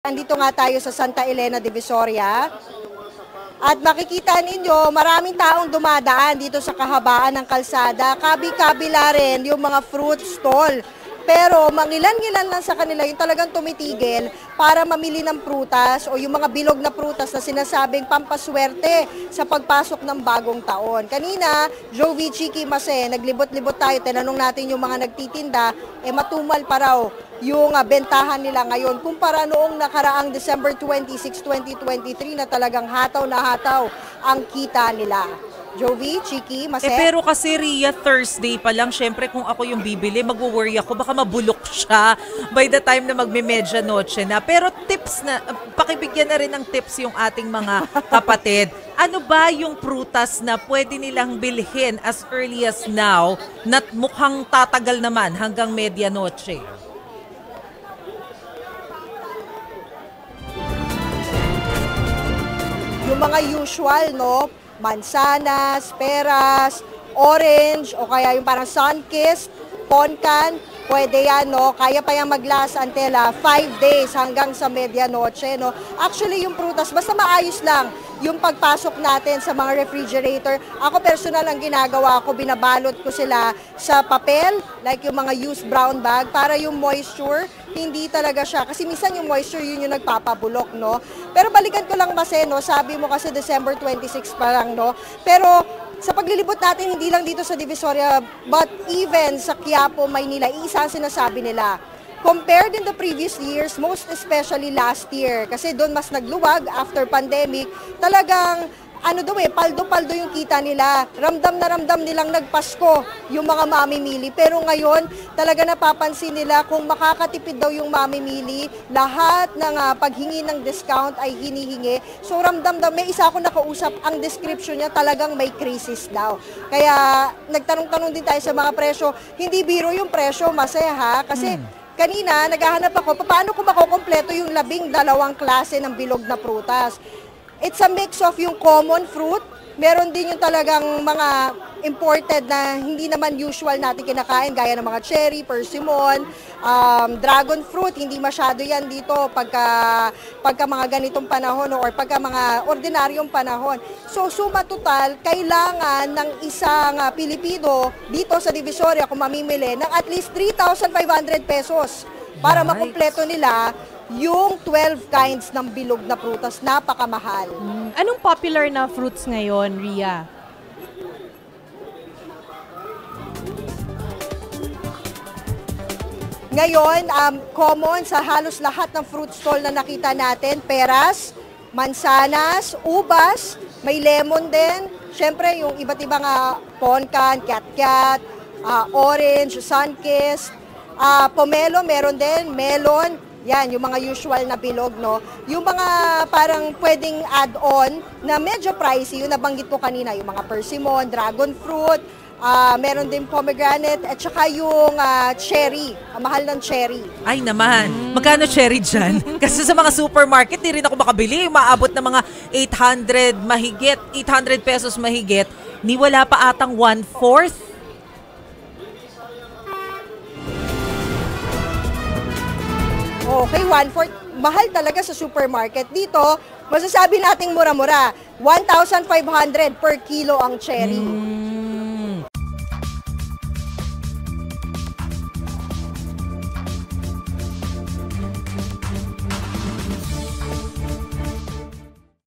Andito nga tayo sa Santa Elena Divisoria at makikita ninyo maraming taong dumadaan dito sa kahabaan ng kalsada. Kabi-kabila rin yung mga fruit stall. Pero mangilan-ngilan lang sa kanila yung talagang tumitigil para mamili ng prutas o yung mga bilog na prutas na sinasabing pampaswerte sa pagpasok ng bagong taon. Kanina, Jovi, Chiki, Mase, naglibot-libot tayo, tinanong natin yung mga nagtitinda, matumal pa raw yung bentahan nila ngayon kumpara noong nakaraang December 26, 2023 na talagang hataw na hataw ang kita nila. Jovi, Chiki, Mase? Pero kasi Ria, Thursday pa lang, syempre kung ako yung bibili, mag-worry ako, baka mabulok siya by the time na magme-medianoche na. Pero tips na, pakibigyan na rin ng tips yung ating mga kapatid. Ano ba yung prutas na pwede nilang bilhin as early as now na mukhang tatagal naman hanggang medianoche? Yung mga usual, no? Mansanas, peras, orange, o kaya yung parang sun-kissed, poncan, pwede yan, no? Kaya pa yung mag-last until 5 days hanggang sa medianoche, no? Actually, yung prutas, basta maayos lang yung pagpasok natin sa mga refrigerator. Ako personal ang ginagawa ko, binabalot ko sila sa papel, like yung mga used brown bag, para yung moisture, hindi talaga siya. Kasi minsan yung moisture, yun yung nagpapabulok, no? Pero balikan ko lang, Mase, no? Sabi mo kasi December 26 pa lang, no? Pero sa paglilibot natin, hindi lang dito sa Divisoria, but even sa Quiapo, Maynila, isa ang sinasabi nila. Compared in the previous years, most especially last year, kasi doon mas nagluwag after pandemic, talagang paldo-paldo yung kita nila. Ramdam na ramdam nilang nagpasko yung mga mamimili. Pero ngayon, talaga napapansin nila kung makakatipid daw yung mamimili, lahat ng paghingi ng discount ay hinihingi. So ramdam daw, may isa ako nakausap, ang description niya talagang may crisis daw. Kaya nagtanong-tanong din tayo sa mga presyo. Hindi biro yung presyo, Mase, ha? Kasi kanina, naghahanap ako, paano ko makukompleto yung 12 klase ng bilog na prutas? It's a mix of yung common fruit, meron din yung talagang mga imported na hindi naman usual natin kinakain, gaya ng mga cherry, persimmon, dragon fruit, hindi masyado yan dito pagka mga ganitong panahon or pagka mga ordinaryong panahon. So suma total, kailangan ng isang Pilipino dito sa Divisoria kung mamimili ng at least 3,500 pesos para makumpleto nila yung 12 kinds ng bilog na prutas. Napakamahal. Anong popular na fruits ngayon, Ria? Ngayon, common sa halos lahat ng fruit stall na nakita natin, peras, mansanas, ubas, may lemon din. Siyempre, yung iba't ibang poncan, cat-cat, orange, sun-kissed, pomelo, meron din, melon. Yan, yung mga usual na bilog, no? Yung mga parang pwedeng add-on na medyo pricey, yung nabanggit ko kanina, yung mga persimmon, dragon fruit, meron din pomegranate, at saka yung cherry, mahal ng cherry. Ay naman, magkano cherry dyan? Kasi sa mga supermarket, di rin ako makabili. Maabot na mga 800 mahigit, 800 pesos mahigit, ni wala pa atang 1/4. Okay, 1/4. Mahal talaga sa supermarket. Dito, masasabi nating mura-mura. 1,500 per kilo ang cherry.